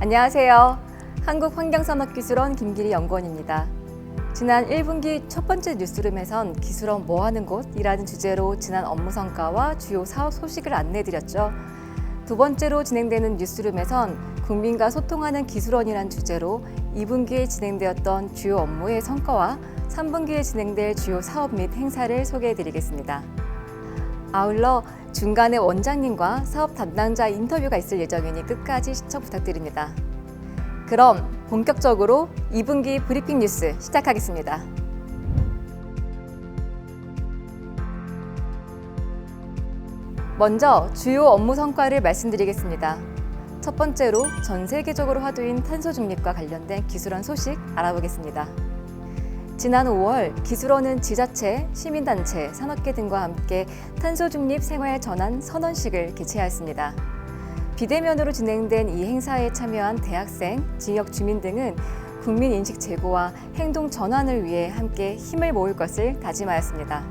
안녕하세요. 한국환경산업기술원 김기리 연구원입니다. 지난 1분기 첫 번째 뉴스룸에선 기술원 뭐하는 곳이라는 주제로 지난 업무 성과와 주요 사업 소식을 안내해드렸죠. 두 번째로 진행되는 뉴스룸에선 국민과 소통하는 기술원이란 주제로 2분기에 진행되었던 주요 업무의 성과와 3분기에 진행될 주요 사업 및 행사를 소개해드리겠습니다. 아울러 중간에 원장님과 사업 담당자 인터뷰가 있을 예정이니 끝까지 시청 부탁드립니다. 그럼 본격적으로 2분기 브리핑 뉴스 시작하겠습니다. 먼저 주요 업무 성과를 말씀드리겠습니다. 첫 번째로 전 세계적으로 화두인 탄소 중립과 관련된 기술원 소식 알아보겠습니다. 지난 5월 기술원은 지자체, 시민단체, 산업계 등과 함께 탄소 중립 생활 전환 선언식을 개최하였습니다. 비대면으로 진행된 이 행사에 참여한 대학생, 지역 주민 등은 국민 인식 제고와 행동 전환을 위해 함께 힘을 모을 것을 다짐하였습니다.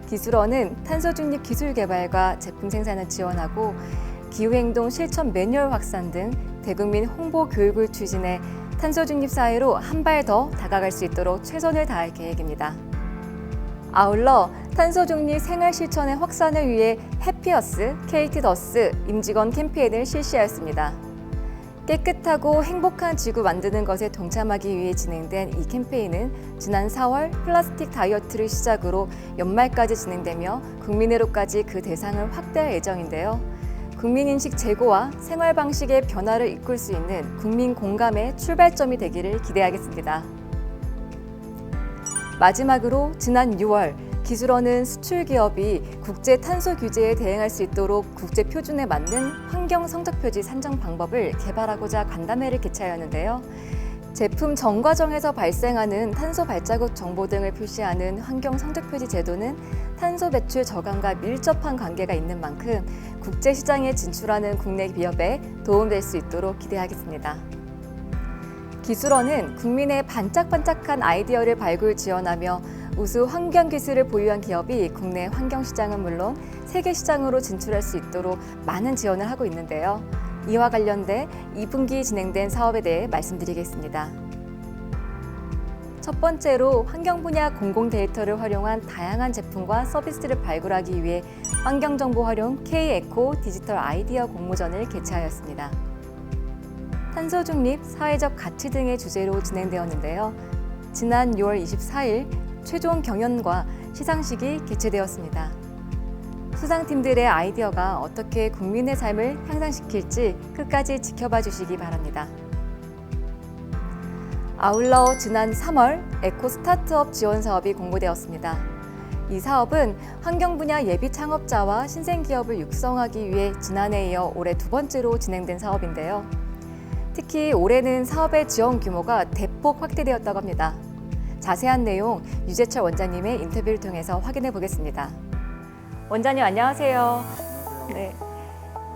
기술원은 탄소 중립 기술 개발과 제품 생산을 지원하고 기후행동 실천 매뉴얼 확산 등 대국민 홍보 교육을 추진해 탄소 중립 사회로 한 발 더 다가갈 수 있도록 최선을 다할 계획입니다. 아울러 탄소 중립 생활 실천의 확산을 위해 해피어스, KT더스 임직원 캠페인을 실시하였습니다. 깨끗하고 행복한 지구 만드는 것에 동참하기 위해 진행된 이 캠페인은 지난 4월 플라스틱 다이어트를 시작으로 연말까지 진행되며 국민으로까지 그 대상을 확대할 예정인데요. 국민인식 제고와 생활 방식의 변화를 이끌 수 있는 국민 공감의 출발점이 되기를 기대하겠습니다. 마지막으로 지난 6월 기술원은 수출 기업이 국제 탄소 규제에 대응할 수 있도록 국제 표준에 맞는 환경 성적 표지 산정 방법을 개발하고자 간담회를 개최하였는데요. 제품 전 과정에서 발생하는 탄소 발자국 정보 등을 표시하는 환경 성적 표지 제도는 탄소 배출 저감과 밀접한 관계가 있는 만큼 국제 시장에 진출하는 국내 기업에 도움될 수 있도록 기대하겠습니다. 기술원은 국민의 반짝반짝한 아이디어를 발굴 지원하며 우수 환경 기술을 보유한 기업이 국내 환경 시장은 물론 세계 시장으로 진출할 수 있도록 많은 지원을 하고 있는데요. 이와 관련돼 2분기 진행된 사업에 대해 말씀드리겠습니다. 첫 번째로 환경 분야 공공 데이터를 활용한 다양한 제품과 서비스를 발굴하기 위해 환경정보 활용 K-에코 디지털 아이디어 공모전을 개최하였습니다. 탄소 중립, 사회적 가치 등의 주제로 진행되었는데요. 지난 6월 24일 최종 경연과 시상식이 개최되었습니다. 수상팀들의 아이디어가 어떻게 국민의 삶을 향상시킬지 끝까지 지켜봐 주시기 바랍니다. 아울러 지난 3월 에코 스타트업 지원 사업이 공고되었습니다. 이 사업은 환경 분야 예비 창업자와 신생 기업을 육성하기 위해 지난해에 이어 올해 두 번째로 진행된 사업인데요. 특히 올해는 사업의 지원 규모가 대폭 확대되었다고 합니다. 자세한 내용 유재철 원장님의 인터뷰를 통해서 확인해 보겠습니다. 원장님 안녕하세요. 네.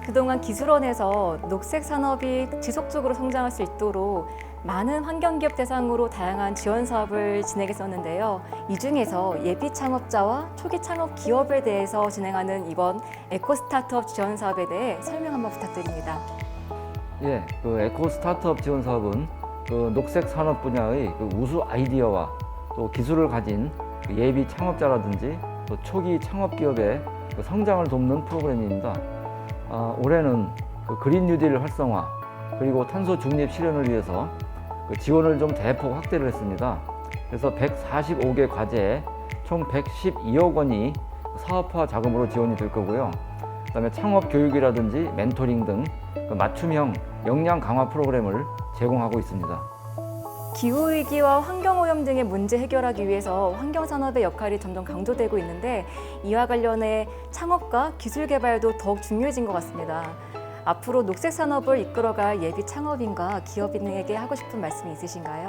그동안 기술원에서 녹색 산업이 지속적으로 성장할 수 있도록 많은 환경기업 대상으로 다양한 지원 사업을 진행했었는데요. 이 중에서 예비 창업자와 초기 창업 기업에 대해서 진행하는 이번 에코 스타트업 지원 사업에 대해 설명 한번 부탁드립니다. 예, 에코 스타트업 지원 사업은 녹색 산업 분야의 우수 아이디어와 또 기술을 가진 예비 창업자라든지 또 초기 창업 기업의 성장을 돕는 프로그램입니다. 올해는 그린 뉴딜 활성화 그리고 탄소 중립 실현을 위해서 지원을 좀 대폭 확대를 했습니다. 그래서 145개 과제에 총 112억 원이 사업화 자금으로 지원이 될 거고요. 그다음에 창업 교육이라든지 멘토링 등 맞춤형 역량 강화 프로그램을 제공하고 있습니다. 기후위기와 환경오염 등의 문제 해결하기 위해서 환경산업의 역할이 점점 강조되고 있는데 이와 관련해 창업과 기술 개발도 더욱 중요해진 것 같습니다. 앞으로 녹색 산업을 이끌어갈 예비 창업인과 기업인에게 하고 싶은 말씀이 있으신가요?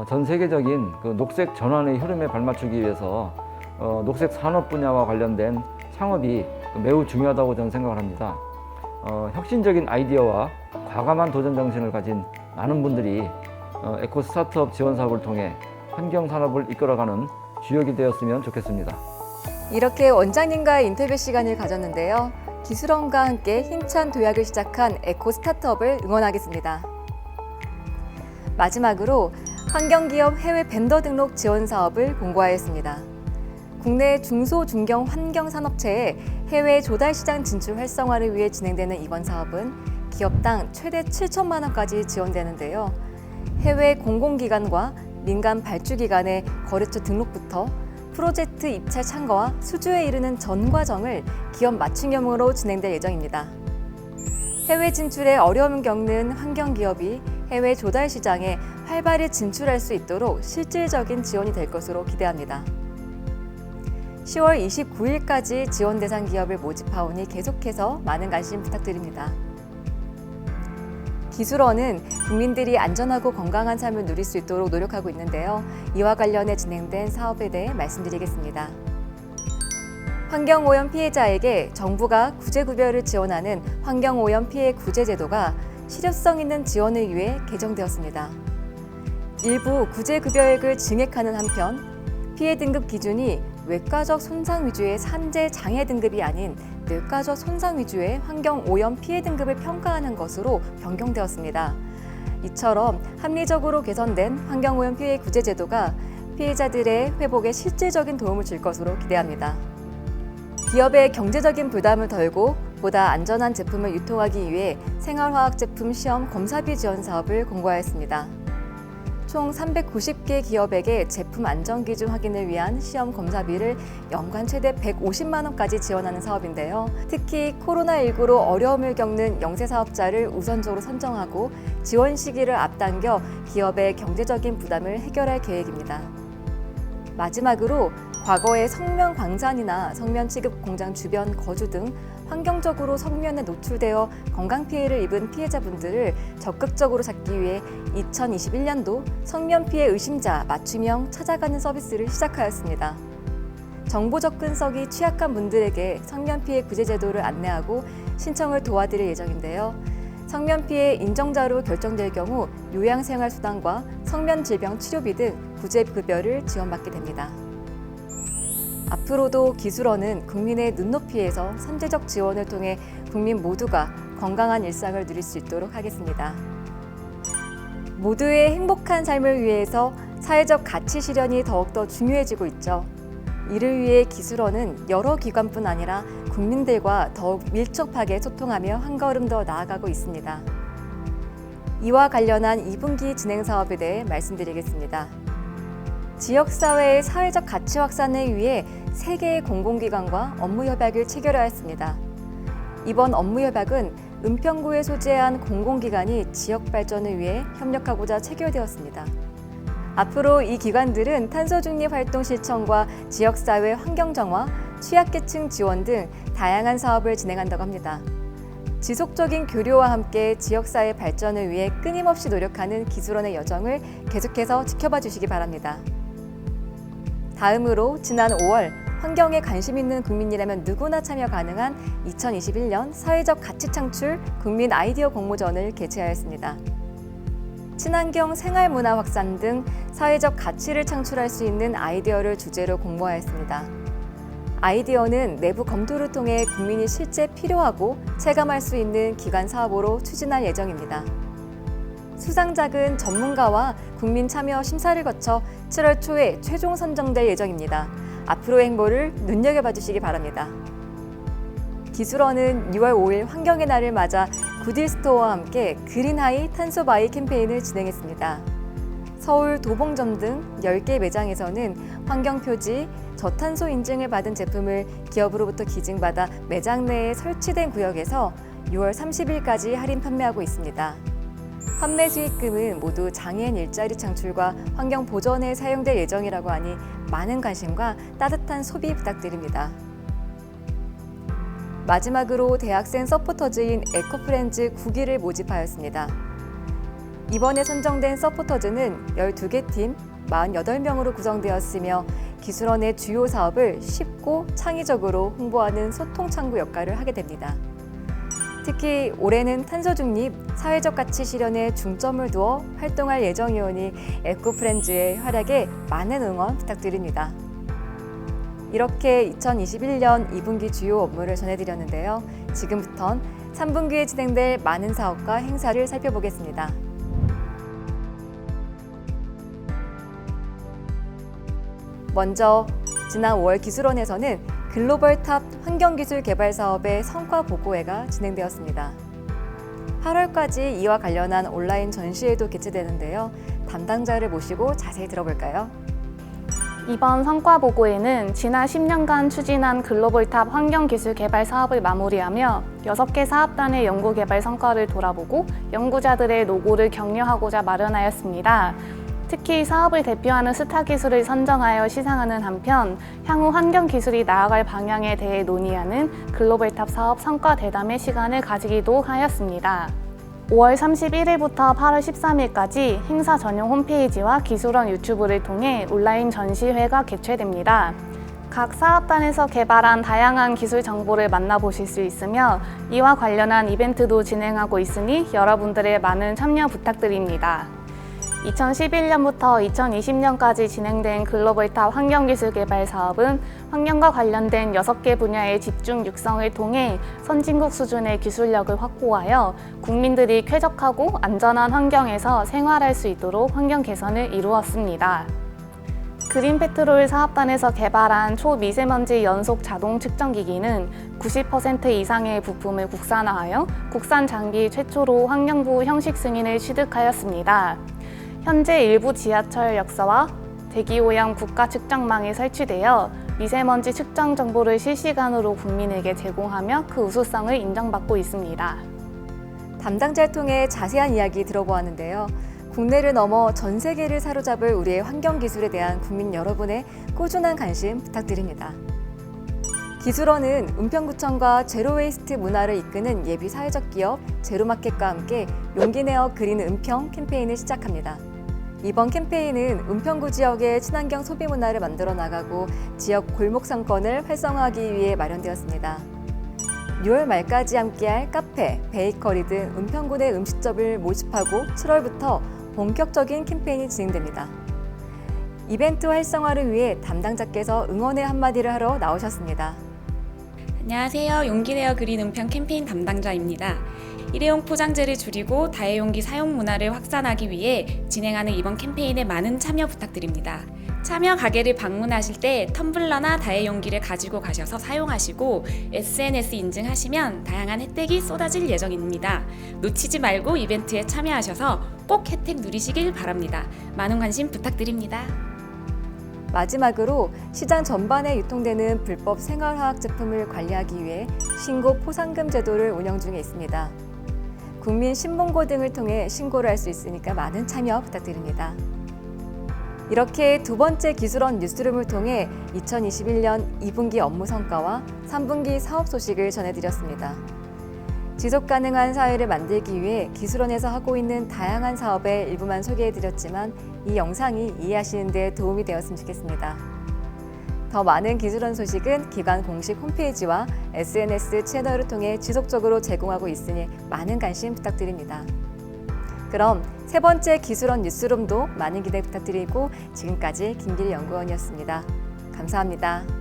전 세계적인 녹색 전환의 흐름에 발맞추기 위해서 녹색 산업 분야와 관련된 창업이 매우 중요하다고 저는 생각을 합니다. 혁신적인 아이디어와 과감한 도전 정신을 가진 많은 분들이 에코 스타트업 지원 사업을 통해 환경 산업을 이끌어가는 주역이 되었으면 좋겠습니다. 이렇게 원장님과의 인터뷰 시간을 가졌는데요. 기술원과 함께 힘찬 도약을 시작한 에코 스타트업을 응원하겠습니다. 마지막으로 환경기업 해외 벤더 등록 지원 사업을 공고하였습니다. 국내 중소, 중견 환경산업체의 해외 조달 시장 진출 활성화를 위해 진행되는 이번 사업은 기업당 최대 7천만 원까지 지원되는데요. 해외 공공기관과 민간 발주기관의 거래처 등록부터 프로젝트 입찰 참가와 수주에 이르는 전 과정을 기업 맞춤형으로 진행될 예정입니다. 해외 진출에 어려움을 겪는 환경기업이 해외 조달 시장에 활발히 진출할 수 있도록 실질적인 지원이 될 것으로 기대합니다. 10월 29일까지 지원 대상 기업을 모집하오니 계속해서 많은 관심 부탁드립니다. 기술원은 국민들이 안전하고 건강한 삶을 누릴 수 있도록 노력하고 있는데요. 이와 관련해 진행된 사업에 대해 말씀드리겠습니다. 환경오염 피해자에게 정부가 구제급여를 지원하는 환경오염 피해 구제제도가 실효성 있는 지원을 위해 개정되었습니다. 일부 구제급여액을 증액하는 한편 피해 등급 기준이 외과적 손상 위주의 산재 장애 등급이 아닌 뇌과적 손상 위주의 환경오염 피해 등급을 평가하는 것으로 변경되었습니다. 이처럼 합리적으로 개선된 환경오염 피해 구제 제도가 피해자들의 회복에 실질적인 도움을 줄 것으로 기대합니다. 기업의 경제적인 부담을 덜고 보다 안전한 제품을 유통하기 위해 생활화학 제품 시험 검사비 지원 사업을 공고하였습니다. 총 390개 기업에게 제품 안전 기준 확인을 위한 시험 검사비를 연간 최대 150만 원까지 지원하는 사업인데요. 특히 코로나19로 어려움을 겪는 영세 사업자를 우선적으로 선정하고 지원 시기를 앞당겨 기업의 경제적인 부담을 해결할 계획입니다. 마지막으로 과거에 성면 광산이나 성면 취급 공장 주변 거주 등 환경적으로 성면에 노출되어 건강 피해를 입은 피해자분들을 적극적으로 찾기 위해 2021년도 성면 피해 의심자 맞춤형 찾아가는 서비스를 시작하였습니다. 정보 접근성이 취약한 분들에게 성면 피해 구제 제도를 안내하고 신청을 도와드릴 예정인데요. 성면 피해 인정자로 결정될 경우 요양생활수당과 성면 질병 치료비 등 구제급여를 지원받게 됩니다. 앞으로도 기술원은 국민의 눈높이에서 선제적 지원을 통해 국민 모두가 건강한 일상을 누릴 수 있도록 하겠습니다. 모두의 행복한 삶을 위해서 사회적 가치 실현이 더욱더 중요해지고 있죠. 이를 위해 기술원은 여러 기관뿐 아니라 국민들과 더욱 밀접하게 소통하며 한 걸음 더 나아가고 있습니다. 이와 관련한 2분기 진행 사업에 대해 말씀드리겠습니다. 지역사회의 사회적 가치 확산을 위해 3개의 공공기관과 업무협약을 체결하였습니다. 이번 업무협약은 은평구에 소재한 공공기관이 지역 발전을 위해 협력하고자 체결되었습니다. 앞으로 이 기관들은 탄소중립 활동 실천과 지역사회 환경정화, 취약계층 지원 등 다양한 사업을 진행한다고 합니다. 지속적인 교류와 함께 지역사회 발전을 위해 끊임없이 노력하는 기술원의 여정을 계속해서 지켜봐 주시기 바랍니다. 다음으로 지난 5월 환경에 관심 있는 국민이라면 누구나 참여 가능한 2021년 사회적 가치 창출 국민 아이디어 공모전을 개최하였습니다. 친환경 생활문화 확산 등 사회적 가치를 창출할 수 있는 아이디어를 주제로 공모하였습니다. 아이디어는 내부 검토를 통해 국민이 실제 필요하고 체감할 수 있는 기관 사업으로 추진할 예정입니다. 수상작은 전문가와 국민 참여 심사를 거쳐 7월 초에 최종 선정될 예정입니다. 앞으로의 행보를 눈여겨봐 주시기 바랍니다. 기술원은 6월 5일 환경의 날을 맞아 굿일스토어와 함께 그린하이 탄소바이 캠페인을 진행했습니다. 서울 도봉점 등 10개 매장에서는 환경표지, 저탄소 인증을 받은 제품을 기업으로부터 기증받아 매장 내에 설치된 구역에서 6월 30일까지 할인 판매하고 있습니다. 판매 수익금은 모두 장애인 일자리 창출과 환경 보전에 사용될 예정이라고 하니 많은 관심과 따뜻한 소비 부탁드립니다. 마지막으로 대학생 서포터즈인 에코프렌즈 9기를 모집하였습니다. 이번에 선정된 서포터즈는 12개 팀 48명으로 구성되었으며 기술원의 주요 사업을 쉽고 창의적으로 홍보하는 소통 창구 역할을 하게 됩니다. 특히 올해는 탄소 중립, 사회적 가치 실현에 중점을 두어 활동할 예정이오니 에코프렌즈의 활약에 많은 응원 부탁드립니다. 이렇게 2021년 2분기 주요 업무를 전해드렸는데요. 지금부턴 3분기에 진행될 많은 사업과 행사를 살펴보겠습니다. 먼저 지난 5월 기술원에서는 글로벌 탑 환경기술 개발 사업의 성과 보고회가 진행되었습니다. 8월까지 이와 관련한 온라인 전시회도 개최되는데요. 담당자를 모시고 자세히 들어볼까요? 이번 성과 보고회는 지난 10년간 추진한 글로벌 탑 환경기술 개발 사업을 마무리하며 6개 사업단의 연구개발 성과를 돌아보고 연구자들의 노고를 격려하고자 마련하였습니다. 특히 사업을 대표하는 스타 기술을 선정하여 시상하는 한편 향후 환경 기술이 나아갈 방향에 대해 논의하는 글로벌 탑 사업 성과 대담의 시간을 가지기도 하였습니다. 5월 31일부터 8월 13일까지 행사 전용 홈페이지와 기술원 유튜브를 통해 온라인 전시회가 개최됩니다. 각 사업단에서 개발한 다양한 기술 정보를 만나보실 수 있으며 이와 관련한 이벤트도 진행하고 있으니 여러분들의 많은 참여 부탁드립니다. 2011년부터 2020년까지 진행된 글로벌 탑 환경기술 개발 사업은 환경과 관련된 6개 분야의 집중 육성을 통해 선진국 수준의 기술력을 확보하여 국민들이 쾌적하고 안전한 환경에서 생활할 수 있도록 환경 개선을 이루었습니다. 그린페트롤 사업단에서 개발한 초미세먼지 연속 자동 측정기기는 90% 이상의 부품을 국산화하여 국산 장비 최초로 환경부 형식 승인을 취득하였습니다. 현재 일부 지하철 역사와 대기오염 국가 측정망이 설치되어 미세먼지 측정 정보를 실시간으로 국민에게 제공하며 그 우수성을 인정받고 있습니다. 담당자를 통해 자세한 이야기 들어보았는데요. 국내를 넘어 전 세계를 사로잡을 우리의 환경기술에 대한 국민 여러분의 꾸준한 관심 부탁드립니다. 기술원은 은평구청과 제로웨이스트 문화를 이끄는 예비 사회적 기업 제로마켓과 함께 용기 내어 그린 은평 캠페인을 시작합니다. 이번 캠페인은 은평구 지역의 친환경 소비 문화를 만들어 나가고 지역 골목 상권을 활성화하기 위해 마련되었습니다. 6월 말까지 함께할 카페, 베이커리 등 은평구 내 음식점을 모집하고 7월부터 본격적인 캠페인이 진행됩니다. 이벤트 활성화를 위해 담당자께서 응원의 한마디를 하러 나오셨습니다. 안녕하세요. 용기 내어 그린 은평 캠페인 담당자입니다. 일회용 포장재를 줄이고 다회용기 사용 문화를 확산하기 위해 진행하는 이번 캠페인에 많은 참여 부탁드립니다. 참여 가게를 방문하실 때 텀블러나 다회용기를 가지고 가셔서 사용하시고 SNS 인증하시면 다양한 혜택이 쏟아질 예정입니다. 놓치지 말고 이벤트에 참여하셔서 꼭 혜택 누리시길 바랍니다. 많은 관심 부탁드립니다. 마지막으로 시장 전반에 유통되는 불법 생활화학 제품을 관리하기 위해 신고 포상금 제도를 운영 중에 있습니다. 국민 신문고 등을 통해 신고를 할 수 있으니까 많은 참여 부탁드립니다. 이렇게 두 번째 기술원 뉴스룸을 통해 2021년 2분기 업무 성과와 3분기 사업 소식을 전해드렸습니다. 지속 가능한 사회를 만들기 위해 기술원에서 하고 있는 다양한 사업의 일부만 소개해드렸지만 이 영상이 이해하시는 데 도움이 되었으면 좋겠습니다. 더 많은 기술원 소식은 기관 공식 홈페이지와 SNS 채널을 통해 지속적으로 제공하고 있으니 많은 관심 부탁드립니다. 그럼 세 번째 기술원 뉴스룸도 많은 기대 부탁드리고 지금까지 김길희 연구원이었습니다. 감사합니다.